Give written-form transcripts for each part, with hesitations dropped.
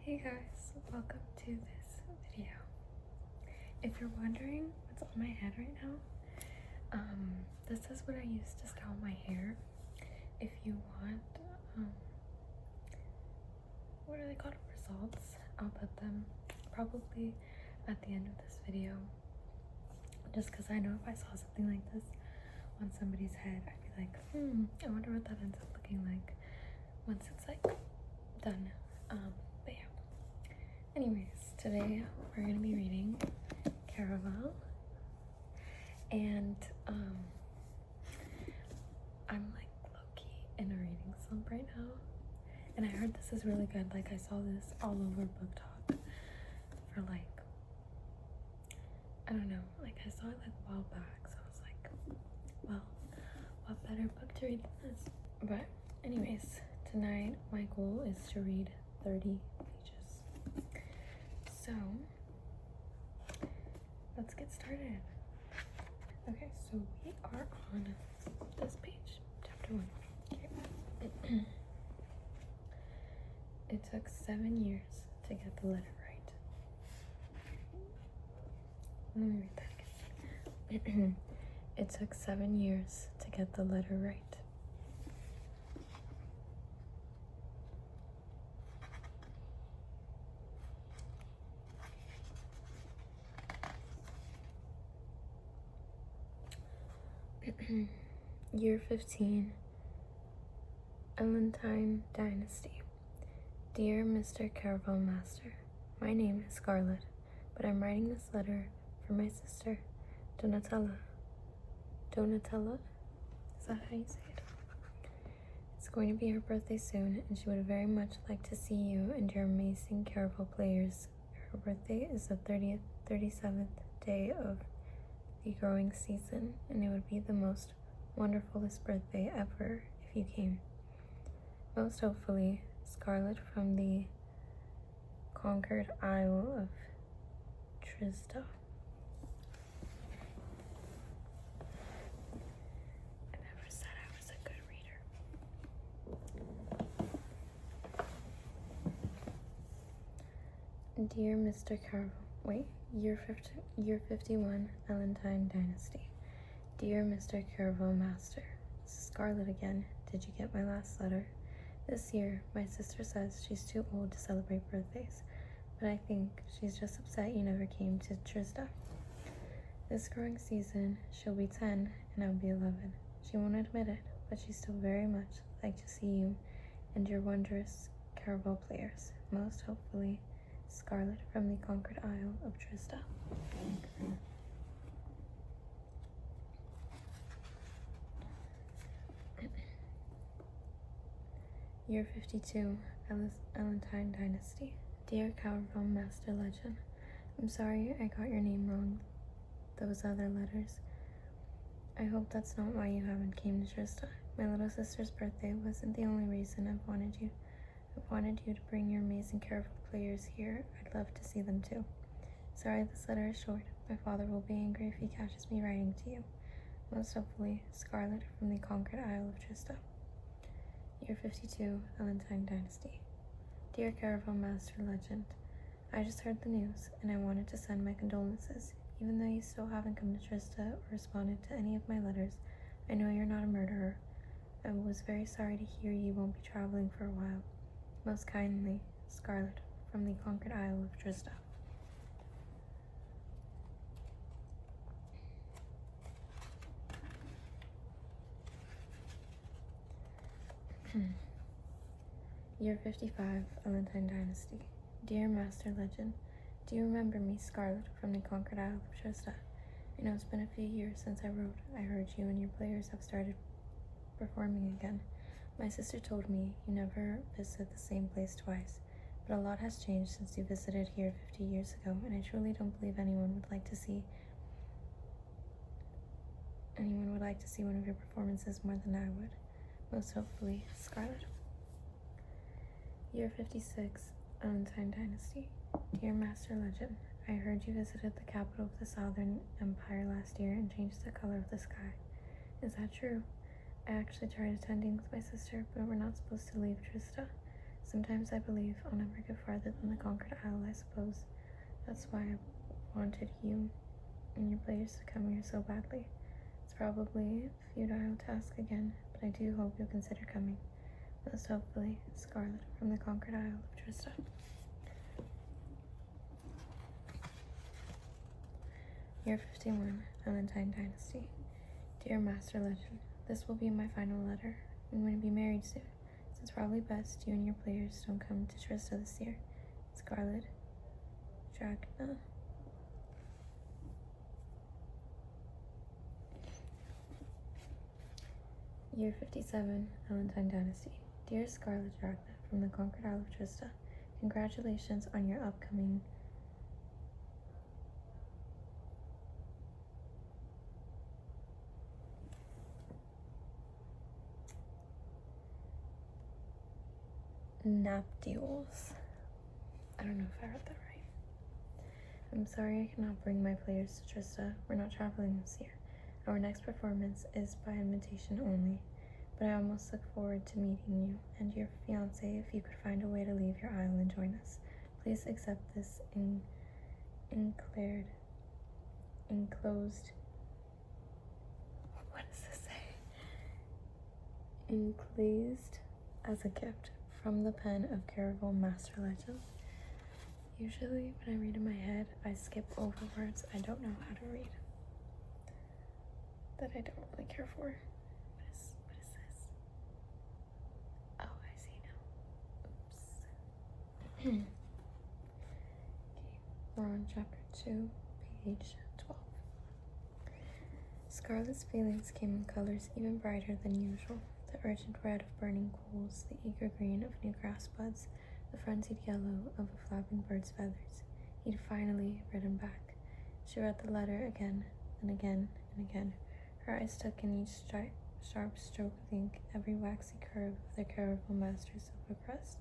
Hey guys, welcome to this video. If you're wondering what's on my head right now, this is what I use to style my hair. If you want, what are they called? Results. I'll put them probably at the end of this video. Just because I know if I saw something like this on somebody's head, I'd be like, I wonder what that ends up looking like once it's like done. But yeah. Anyways, today we're gonna be reading Caraval, and I'm like low-key in a reading slump right now, and I heard this is really good. Like, I saw this all over Book Talk for like, I don't know, like I saw it like a while back, so I was like, well, what better book to read than this? But anyways, tonight my goal is to read 30 pages. So let's get started. Okay, so we are on this page, chapter 1. Okay. It took 7 years to get the letter right. Let me read that again. It took 7 years to get the letter right. Year 15, Elentine Dynasty. Dear Mr. Caraval Master, my name is Scarlet, but I'm writing this letter for my sister, Donatella. Donatella? Is that how you say it? It's going to be her birthday soon, and she would very much like to see you and your amazing Caraval players. Her birthday is the 37th day of the growing season, and it would be the most wonderfulest birthday ever if you came. Most hopefully, Scarlet from the conquered Isle of Trista. I never said I was a good reader. Dear Mr. Caraval, year 51, Elentine Dynasty. Dear Mr. Caraval Master, this is Scarlet again. Did you get my last letter? This year, my sister says she's too old to celebrate birthdays, but I think she's just upset you never came to Trista. This growing season, she'll be 10 and I'll be 11. She won't admit it, but she'd still very much like to see you and your wondrous Caraval players. Most hopefully, Scarlet from the conquered Isle of Trista. Year 52, Elentine Dynasty. Dear Caraval Master Legend, I'm sorry I got your name wrong. Those other letters. I hope that's not why you haven't came to Trista. My little sister's birthday wasn't the only reason I've wanted you. I've wanted you to bring your amazing Caraval players here. I'd love to see them too. Sorry this letter is short. My father will be angry if he catches me writing to you. Most hopefully, Scarlet from the conquered Isle of Trista. Year 52, Elentine Dynasty. Dear Caraval Master Legend, I just heard the news, and I wanted to send my condolences. Even though you still haven't come to Trista or responded to any of my letters, I know you're not a murderer. I was very sorry to hear you won't be traveling for a while. Most kindly, Scarlet from the conquered Isle of Trista. Year 55, Elentine Dynasty. Dear Master Legend, do you remember me, Scarlet, from the conquered Isle of Trista? I know it's been a few years since I wrote. I heard you and your players have started performing again. My sister told me you never visited the same place twice, but a lot has changed since you visited here 50 years ago, and I truly don't believe anyone would like to see one of your performances more than I would. Most hopefully, Scarlet. Year 56, Elentine Dynasty. Dear Master Legend, I heard you visited the capital of the Southern Empire last year and changed the color of the sky. Is that true? I actually tried attending with my sister, but we're not supposed to leave Trista. Sometimes I believe I'll never get farther than the Conquered Isle, I suppose. That's why I wanted you and your players to come here so badly. It's probably futile to ask again, but I do hope you'll consider coming. Most hopefully, Scarlet from the Conquered Isle of Trista. Year 51, Valentine Dynasty. Dear Master Legend, this will be my final letter. I'm going to be married soon, so it's probably best you and your players don't come to Trista this year. Scarlet Dragna. Year 57, Valentine Dynasty. Dear Scarlet Dragna from the Conquered Isle of Trista, congratulations on your upcoming nuptials. I don't know if I read that right. I'm sorry I cannot bring my players to Trista. We're not traveling this year. Our next performance is by invitation only, but I almost look forward to meeting you and your fiancé if you could find a way to leave your isle and join us. Please accept this enclosed. What does this say? Enclosed as a gift from the pen of Caraval Master Legend. Usually when I read in my head, I skip over words I don't know how to read, that I don't really care for. What is this? Oh, I see now. Oops. Okay, we're on chapter 2, page 12. Scarlet's feelings came in colors even brighter than usual. The urgent red of burning coals, the eager green of new grass buds, the frenzied yellow of a flapping bird's feathers. He'd finally written back. She read the letter again and again and again. Her eyes took in each sharp stroke of ink, every waxy curve of the Caraval Master's silver crest.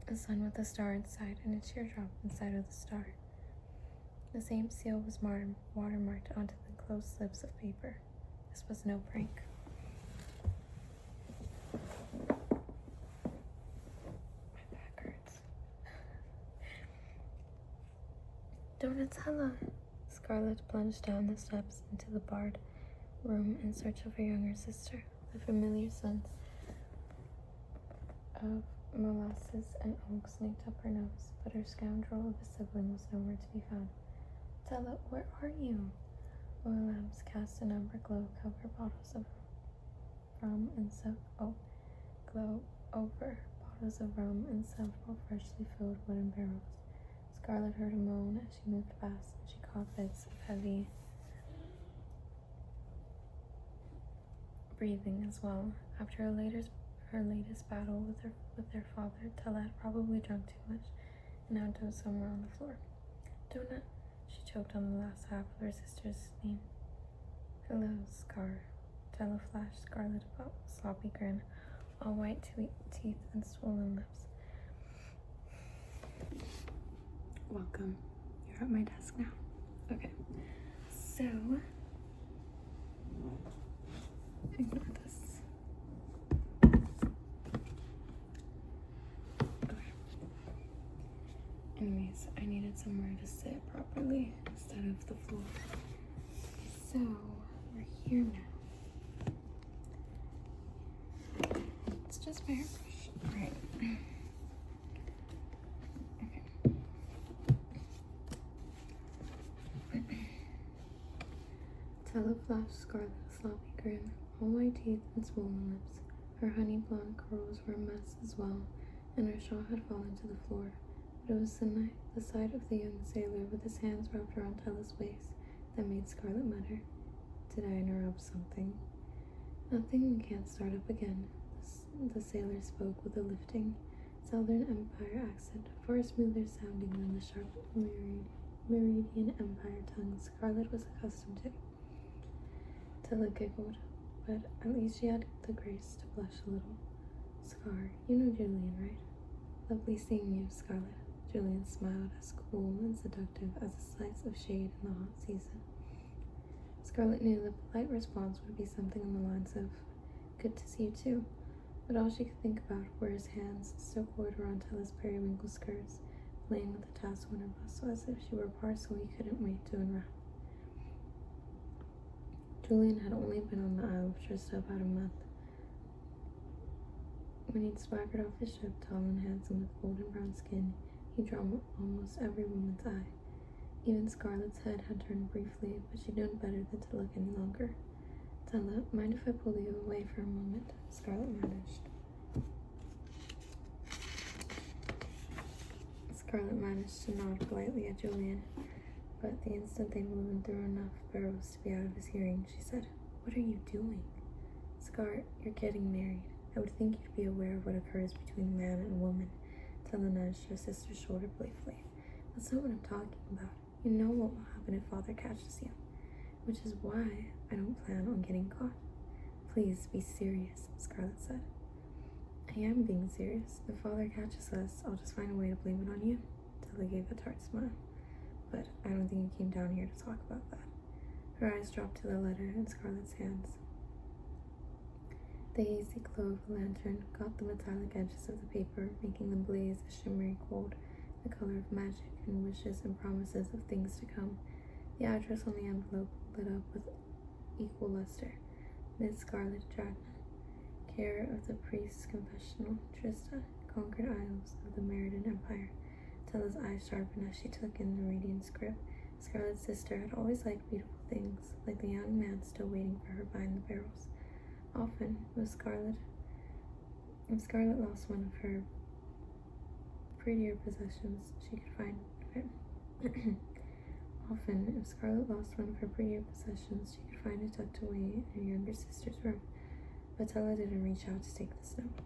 A sun with a star inside and a teardrop inside of the star. The same seal was watermarked onto the closed slips of paper. This was no prank. Donatella! Scarlet plunged down the steps into the barred room in search of her younger sister. The familiar scent of molasses and oak sneaked up her nose, but her scoundrel of a sibling was nowhere to be found. Tella, where are you? Oil lamps cast an amber glow over bottles of rum and several freshly filled wooden barrels. Scarlet heard a moan as she moved past, and she caught bits of heavy breathing as well. After her latest battle with their father, Tella had probably drunk too much and now dozed somewhere on the floor. Donut, she choked on the last half of her sister's name. Hello, Scar. Tella flashed Scarlet a sloppy grin, all white teeth and swollen lips. Welcome. You're at my desk now. Okay. So, ignore this. Okay. Anyways, I needed somewhere to sit properly instead of the floor. So, we're here now. It's just my hairbrush. Alright. Tella flashed Scarlet a sloppy grin, all white teeth and swollen lips. Her honey blonde curls were a mess as well, and her shawl had fallen to the floor. But it was the sight of the young sailor with his hands wrapped around Tella's waist that made Scarlet mutter, "Did I interrupt something?" "Nothing, we can't start up again." The sailor spoke with a lifting Southern Empire accent, far smoother sounding than the sharp Meridian Empire tongue Scarlet was accustomed to. Tella giggled, but at least she had the grace to blush a little. "Scar, you know Julian, right?" "Lovely seeing you, Scarlet." Julian smiled, as cool and seductive as a slice of shade in the hot season. Scarlet knew the polite response would be something on the lines of, "Good to see you too." But all she could think about were his hands still coiled around Tella's periwinkle skirts, playing with the tassel in her bustle as if she were a parcel he couldn't wait to unwrap. Julian had only been on the Isle of Trista about a month. When he'd swaggered off his ship, tall and handsome with golden brown skin, he drew almost every woman's eye. Even Scarlett's head had turned briefly, but she'd known better than to look any longer. Tella, mind if I pull you away for a moment? Scarlett managed to nod politely at Julian, but the instant they moved through enough barrels to be out of his hearing, she said, "What are you doing?" "Scar, you're getting married. I would think you'd be aware of what occurs between man and woman." Tella nudged her sister's shoulder playfully. "That's not what I'm talking about. You know what will happen if Father catches you. Which is why I don't plan on getting caught." "Please be serious," Scarlett said. "I am being serious. If Father catches us, I'll just find a way to blame it on you." Tella gave a tart smile. "But I don't think you came down here to talk about that." Her eyes dropped to the letter in Scarlett's hands. The hazy glow of the lantern caught the metallic edges of the paper, making them blaze a shimmery gold, the color of magic and wishes and promises of things to come. The address on the envelope lit up with equal luster. Miss Scarlett Dragna, care of the priest's confessional, Trista, Conquered Isles of the Meriden Empire. Tella's eyes sharpened as she took in the radiant script. Scarlett's sister had always liked beautiful things, like the young man still waiting for her behind the barrels. Often, if Scarlett lost one of her prettier possessions, she could find it. Often, if Scarlett lost one of her prettier possessions, she could find it tucked away in her younger sister's room. But Tella didn't reach out to take this note.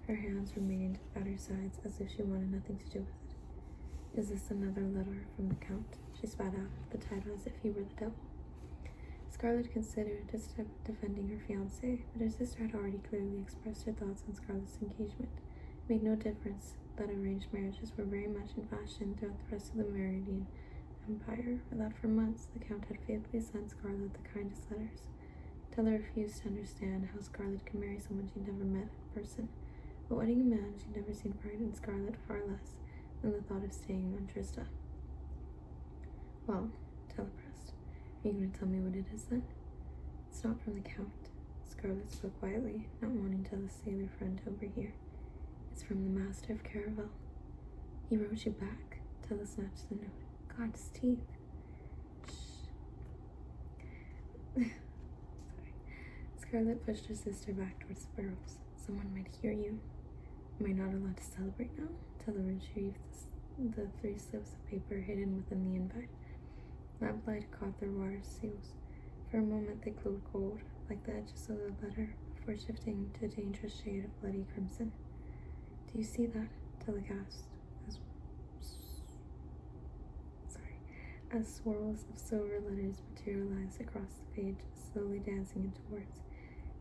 Her hands remained at her sides as if she wanted nothing to do with it. "Is this another letter from the Count?" She spat out the title as if he were the devil. Scarlett considered defending her fiancé, but her sister had already clearly expressed her thoughts on Scarlett's engagement. It made no difference that arranged marriages were very much in fashion throughout the rest of the Meridian Empire, or that for months the Count had faithfully sent Scarlett the kindest letters. Tella refused to understand how Scarlett could marry someone she'd never met in person, but wedding a man she'd never seen frightened Scarlett far less than the thought of staying on Trista. "Well," Tella pressed, "are you going to tell me what it is then?" "It's not from the Count." Scarlett spoke quietly, not wanting Tella's sailor friend to overhear. "It's from the Master of Caraval. He wrote you back." Tella snatched the note. "God's teeth." Shh. Sorry. Scarlett pushed her sister back towards the barrels. "Someone might hear you." "Am I not allowed to celebrate now?" Tella retrieved the 3 slips of paper hidden within the invite. Lamplight caught their water seals. For a moment they glowed gold, like the edges of the letter, before shifting to a dangerous shade of bloody crimson. "Do you see that?" Tella gasped, as swirls of silver letters materialized across the page, slowly dancing into words.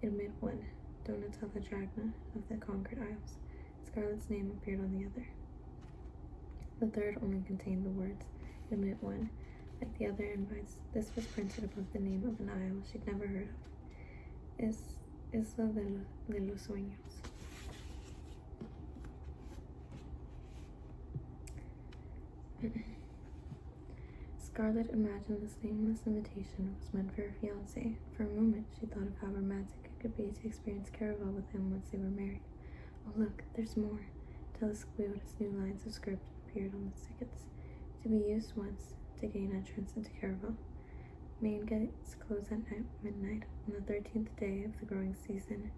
"Admit one, Donatella Dragna of the Conquered Isles." Scarlett's name appeared on the other. The third only contained the words, "Admit one." Like the other invites, this was printed above the name of an isle she'd never heard of. Isla de los Sueños. Scarlett imagined this nameless invitation was meant for her fiancé. For a moment, she thought of how romantic it could be to experience Caraval with him once they were married. "Oh look, there's more." Tella squealed as new lines of script appeared on the tickets. "To be used once to gain entrance into Caraval. Main gates close at midnight on the 13th day of the growing season.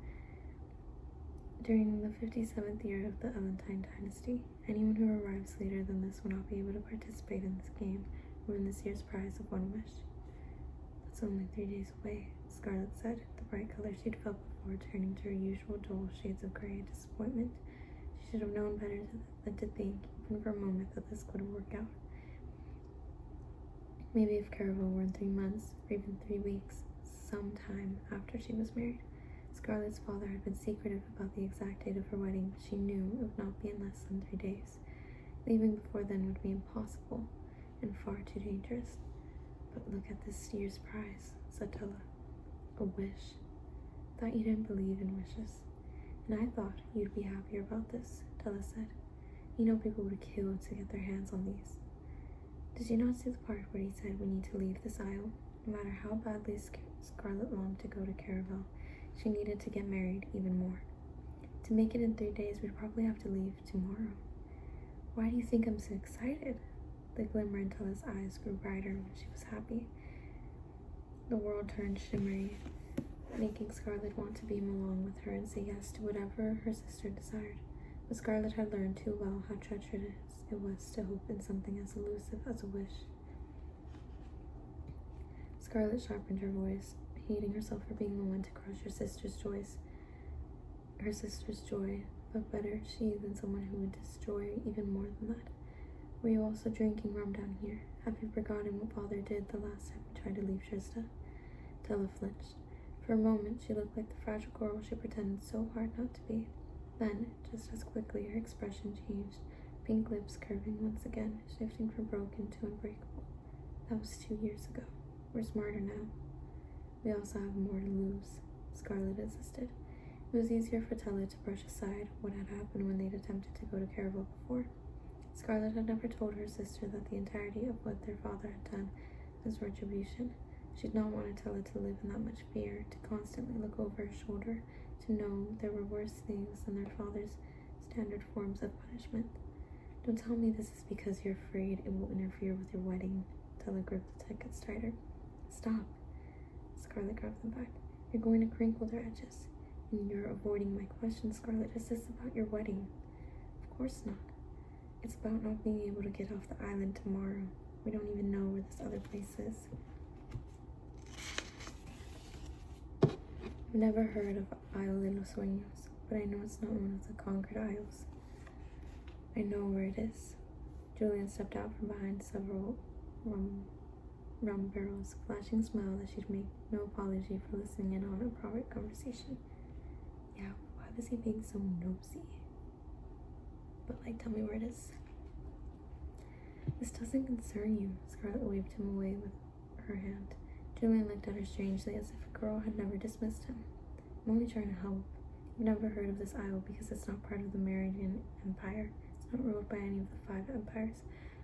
During the 57th year of the Elentine dynasty, anyone who arrives later than this will not be able to participate in this game or win this year's prize of one wish." "That's only 3 days away," Scarlett said, the bright color she'd felt before turning to her usual dull shades of gray and disappointment. She should have known better than to think, even for a moment, that this would work out. Maybe if Caraval were in 3 months, or even 3 weeks, sometime after she was married. Scarlett's father had been secretive about the exact date of her wedding, but she knew it would not be in less than 3 days. Leaving before then would be impossible and far too dangerous. "But look at this year's prize," said Tella. "A wish. Thought you didn't believe in wishes." And I thought you'd be happier about this, Della said. You know people would kill to get their hands on these. Did you not see the part where he said we need to leave this isle? No matter how badly Scarlet longed to go to Caraval, she needed to get married even more. To make it in 3 days, we'd probably have to leave tomorrow. Why do you think I'm so excited? The glimmer in Tella's eyes grew brighter when she was happy. The world turned shimmery, making Scarlet want to beam along with her and say yes to whatever her sister desired. But Scarlet had learned too well how treacherous it was to hope in something as elusive as a wish. Scarlet sharpened her voice, hating herself for being the one to crush her sister's joy, but better she than someone who would destroy even more than that. Were you also drinking rum down here? Have you forgotten what father did the last time we tried to leave Trista? Della flinched. For a moment, she looked like the fragile girl she pretended so hard not to be. Then, just as quickly, her expression changed, pink lips curving once again, shifting from broken to unbreakable. That was 2 years ago. We're smarter now. We also have more to lose, Scarlet insisted. It was easier for Tella to brush aside what had happened when they'd attempted to go to Caraval before. Scarlet had never told her sister that the entirety of what their father had done was retribution. She'd not wanted Tella to live in that much fear, to constantly look over her shoulder, to know there were worse things than their father's standard forms of punishment. Don't tell me this is because you're afraid it will interfere with your wedding. Tella gripped the tickets tighter. Stop. Scarlet grabbed them back. You're going to crinkle their edges. And you're avoiding my question, Scarlet. Is this about your wedding? Of course not. It's about not being able to get off the island tomorrow. We don't even know where this other place is. I've never heard of Isle de los Sueños, but I know it's not one of the conquered isles. I know where it is. Julian stepped out from behind several rum barrels, flashing a smile that she'd make no apology for listening in on a private conversation. Yeah, why was he being so nosy? But, tell me where it is. This doesn't concern you, Scarlet waved him away with her hand. Julian looked at her strangely, as if a girl had never dismissed him. I'm only trying to help. You've never heard of this isle because it's not part of the Meridian Empire. It's not ruled by any of the 5 empires.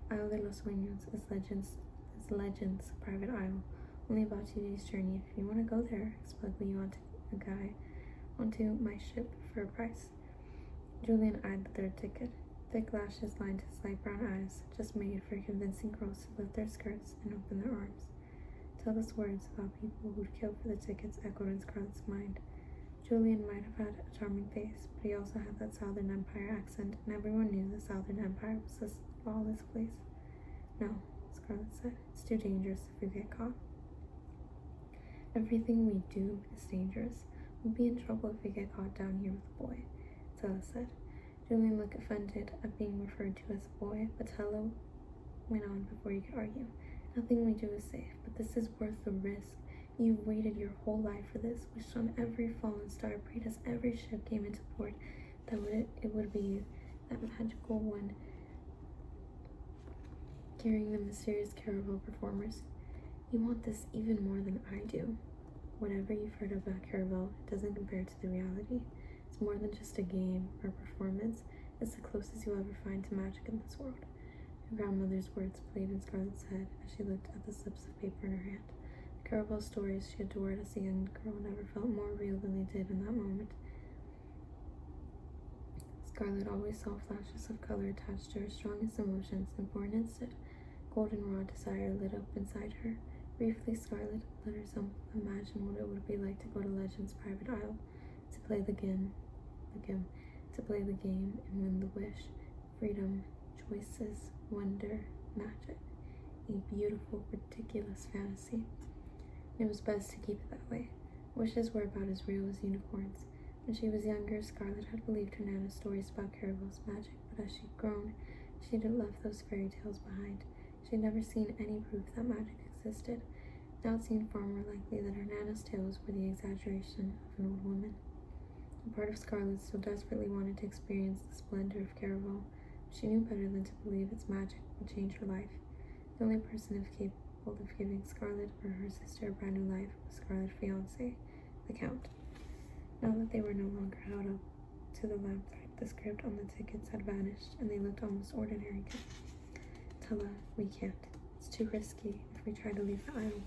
Isle de los Sueños is Legend's private isle, only about 2 days' journey. If you want to go there, smuggle you onto my ship for a price. Julian eyed the 3rd ticket. Thick lashes lined his light brown eyes, just made for convincing girls to lift their skirts and open their arms. Tella's words about people who'd kill for the tickets echoed in Scarlet's mind. Julian might have had a charming face, but he also had that Southern Empire accent, and everyone knew the Southern Empire was this lawless place. No, Scarlet said. It's too dangerous if we get caught. Everything we do is dangerous. We'll be in trouble if we get caught down here with a boy, Tella said. Julian looked offended at being referred to as a boy, but Tella went on before he could argue. Nothing we do is safe, but this is worth the risk. You've waited your whole life for this, wished on every fallen star, prayed as every ship came into port that it would be you, that magical one carrying the mysterious Caraval performers. You want this even more than I do. Whatever you've heard about Caraval, it doesn't compare to the reality. It's more than just a game or performance. It's the closest you'll ever find to magic in this world. Her grandmother's words played in Scarlet's head as she looked at the slips of paper in her hand. The Caraval stories she adored as a young girl never felt more real than they did in that moment. Scarlet always saw flashes of color attached to her strongest emotions, and for an instant, goldenrod desire lit up inside her. Briefly, Scarlet let herself imagine what it would be like to go to Legend's private isle, to play the game, and win the wish, freedom, choices, wonder, magic. A beautiful, ridiculous fantasy. It was best to keep it that way. Wishes were about as real as unicorns. When she was younger, Scarlet had believed her Nana's stories about Caraval's magic, but as she'd grown, she'd left those fairy tales behind. She'd never seen any proof that magic existed. Now it seemed far more likely that her Nana's tales were the exaggeration of an old woman. A part of Scarlet still desperately wanted to experience the splendor of Caraval, but she knew better than to believe its magic would change her life. The only person capable of giving Scarlet or her sister a brand new life was Scarlet's fiancé, the Count. Now that they were no longer to the lamplight. The script on the tickets had vanished, and they looked almost ordinary again. Tella, we can't. It's too risky if we try to leave the aisle.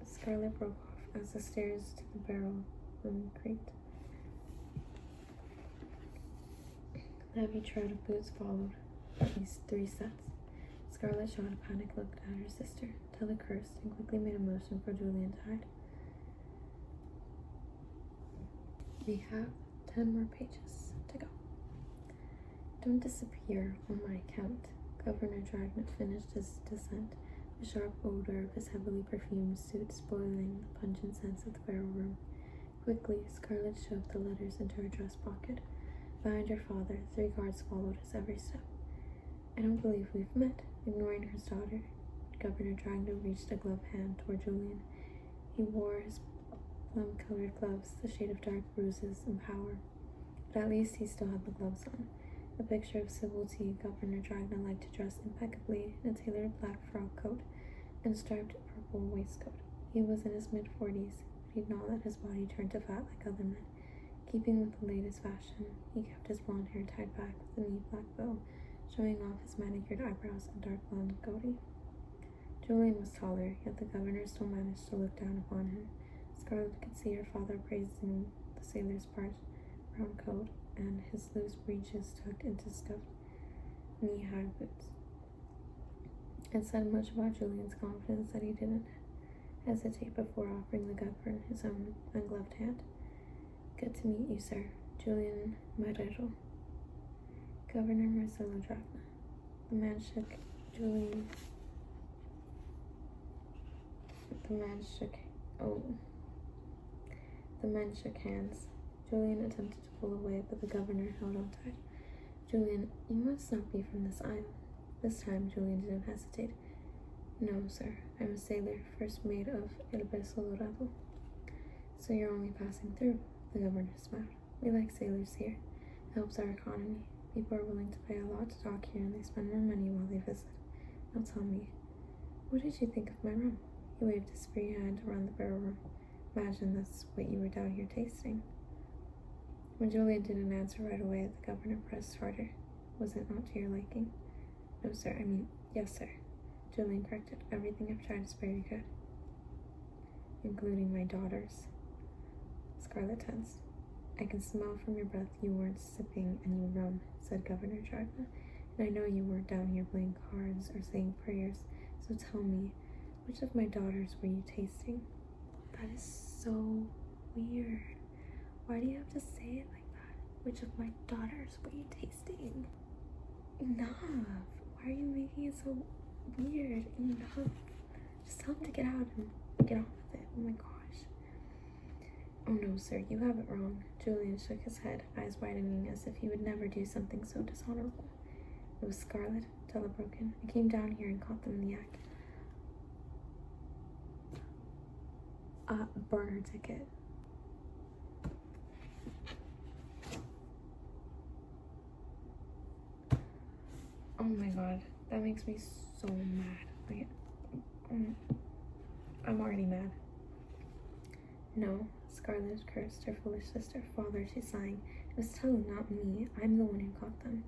Scarlet broke off as the stairs to the barrel room creaked. The heavy tread of boots followed, at least 3 steps. Scarlet shot a panicked look at her sister. Tella cursed and quickly made a motion for Julian to hide. We have 10 more pages to go. Don't disappear on my account. Governor Dragnet finished his descent, the sharp odor of his heavily perfumed suit spoiling the pungent sense of the barrel room. Quickly, Scarlet shoved the letters into her dress pocket. Behind her father, 3 guards followed us every step. I don't believe we've met. Ignoring her daughter, Governor Dragnet reached a gloved hand toward Julian. He wore his plum-colored gloves, the shade of dark bruises and power. But at least he still had the gloves on. A picture of civility, Governor Dragnet liked to dress impeccably in a tailored black frock coat and striped purple waistcoat. He was in his mid-40s, but he'd not let his body turn to fat like other men. Keeping with the latest fashion, he kept his blonde hair tied back with a neat black bow, showing off his manicured eyebrows and dark blonde goatee. Julian was taller, yet the governor still managed to look down upon him. Scarlet could see her father praising the sailor's part, brown coat, and his loose breeches tucked into scuffed knee-high boots. It said much about Julian's confidence that he didn't hesitate before offering the governor his own ungloved hand. Good to meet you, sir. Julian Marrero. Governor Marcelo Dragna. The man shook Julian. The men shook hands. Julian attempted to pull away, but the governor held on tight. Julian, you must not be from this isle. This time, Julian didn't hesitate. No, sir. I'm a sailor, first mate of El Beso Dorado. So you're only passing through, the governor smiled. We like sailors here. It helps our economy. People are willing to pay a lot to dock here, and they spend more money while they visit. Now tell me, what did you think of my rum? He waved his free hand around the barrel room. Imagine that's what you were down here tasting. When Julian didn't answer right away, the governor pressed harder. Was it not to your liking? No, sir. Yes, sir. Julian corrected. Everything I've tried is very good. Including my daughters. Scarlet tensed. I can smell from your breath you weren't sipping any rum, said Governor Dragna. And I know you weren't down here playing cards or saying prayers. So tell me, which of my daughters were you tasting? That is so weird. Why do you have to say it like that? Which of my daughters were you tasting? Enough. Why are you making it so weird? Enough. Just tell him to get out and get on with it. Oh my gosh. Oh no, sir, you have it wrong. Julian shook his head, eyes widening as if he would never do something so dishonorable. It was Scarlet, Tella broke in. I came down here and caught them in the act. Burn her ticket. Oh my god, that makes me so mad. Like, I'm already mad. No, Scarlet cursed her foolish sister. Father, she's sighing. It was Tella, not me. I'm the one who caught them.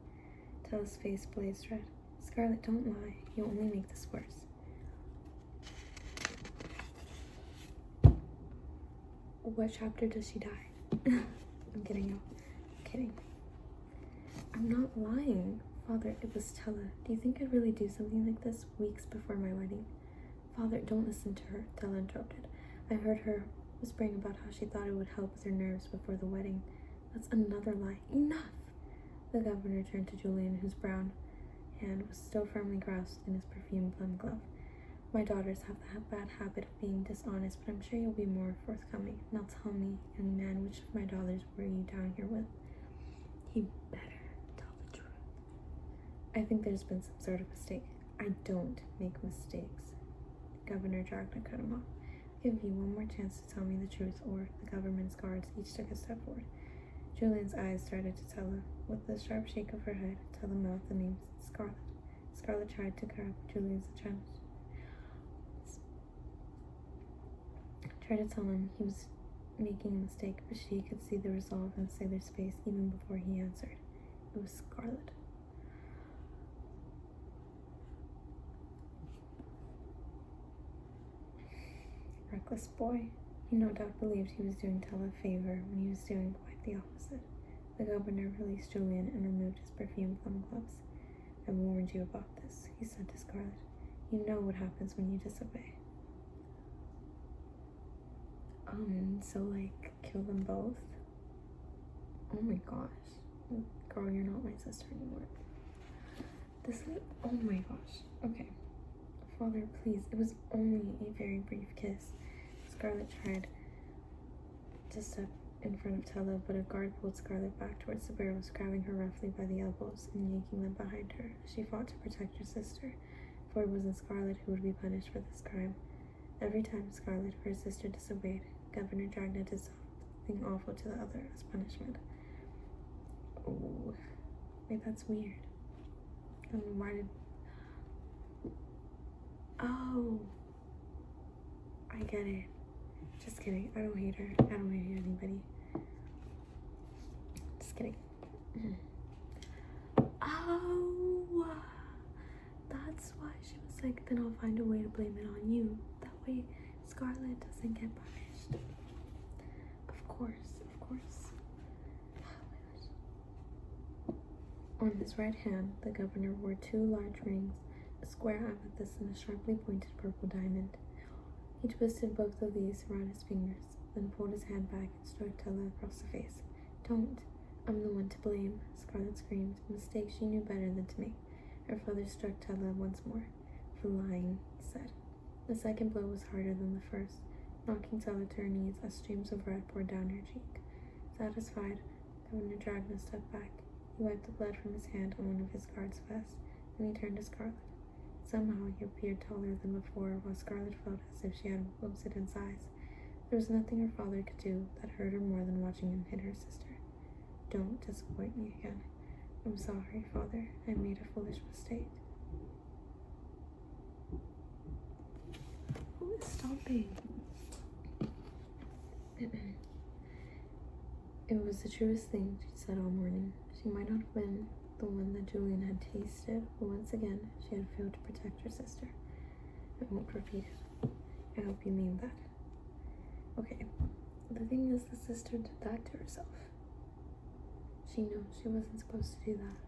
Tella's face blazed red. Scarlet, don't lie. You'll only make this worse. What chapter does she die? I'm kidding, y'all. I'm kidding. I'm not lying. Father, it was Tella. Do you think I'd really do something like this weeks before my wedding? Father, don't listen to her, Tella interrupted. I heard her whispering about how she thought it would help with her nerves before the wedding. That's another lie. Enough! The governor turned to Julian, whose brown hand was still firmly grasped in his perfumed plum glove. My daughters have the bad habit of being dishonest, but I'm sure you'll be more forthcoming. Now tell me, young man, which of my daughters were you down here with? He better tell the truth. I think there's been some sort of mistake. I don't make mistakes. Governor Dragna cut him off. I'll give you one more chance to tell me the truth, or the government's guards each took a step forward. Julian's eyes started to tell her. With a sharp shake of her head, Tella mouthed the name Scarlet. Scarlet tried to curb Julian's attempt. Tried to tell him he was making a mistake, but she could see the resolve in the sailor's face even before he answered. It was Scarlet. Reckless boy. He no doubt believed he was doing Tella a favor when he was doing quite the opposite. The governor released Julian and removed his perfume thumb gloves. I warned you about this, he said to Scarlet. You know what happens when you disobey. So like, kill them both? Oh my gosh. Girl, you're not my sister anymore. This is, oh my gosh. Okay. Father, please, it was only a very brief kiss. Scarlet tried to step in front of Tella, but a guard pulled Scarlet back towards the barrels, grabbing her roughly by the elbows and yanking them behind her. She fought to protect her sister, for it wasn't Scarlet who would be punished for this crime. Every time Scarlet or her sister disobeyed, Governor Dragnet did something awful to the other as punishment. Oh, wait, that's weird. Then why did... Oh, I get it. Just kidding. I don't hate her. I don't hate anybody. Just kidding. Oh, that's why she was like, then I'll find a way to blame it on you. That way Scarlet doesn't get punished. Of course, of course. Oh my gosh. On his right hand, the governor wore 2 large rings, a square amethyst and a sharply pointed purple diamond. He twisted both of these around his fingers, then pulled his hand back and struck Tella across the face. Don't. I'm the one to blame, Scarlet screamed, a mistake she knew better than to make. Her father struck Tella once more. For lying, he said. The second blow was harder than the first, knocking Tella to her knees as streams of red poured down her cheek. Satisfied, Governor Dragna stepped back. He wiped the blood from his hand on one of his guard's vests, then he turned to Scarlet. Somehow he appeared taller than before, while Scarlet felt as if she had wilted in size. There was nothing her father could do that hurt her more than watching him hit her sister. Don't disappoint me again. I'm sorry, Father. I made a foolish mistake. Who is stopping? It was the truest thing she said all morning. She might not have been the one that Julian had tasted, but once again, she had failed to protect her sister. I won't repeat it. I hope you mean that. Okay, the thing is, the sister did that to herself. She knew she wasn't supposed to do that,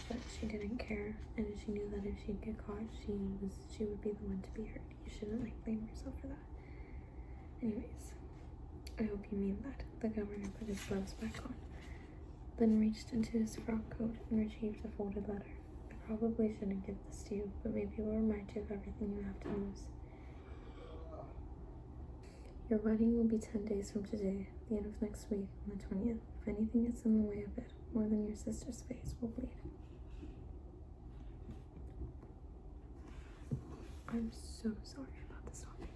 but she didn't care, and she knew that if she'd get caught, she would be the one to be hurt. You shouldn't blame yourself for that. Anyways, I hope you mean that. The governor put his gloves back on, then reached into his frock coat and retrieved a folded letter. I probably shouldn't give this to you, but maybe it will remind you of everything you have to lose. Your wedding will be 10 days from today, the end of next week, on the 20th. If anything gets in the way of it, more than your sister's face will bleed. I'm so sorry about this topic.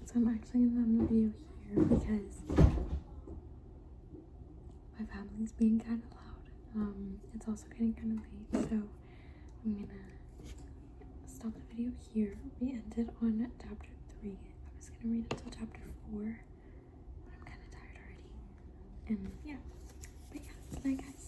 So I'm actually going to end the video here because my family's being kind of loud. It's also getting kind of late, so I'm gonna stop the video here. We ended on chapter 3. I was gonna read until chapter 4, but I'm kind of tired already. And yeah, but yeah, good night, guys.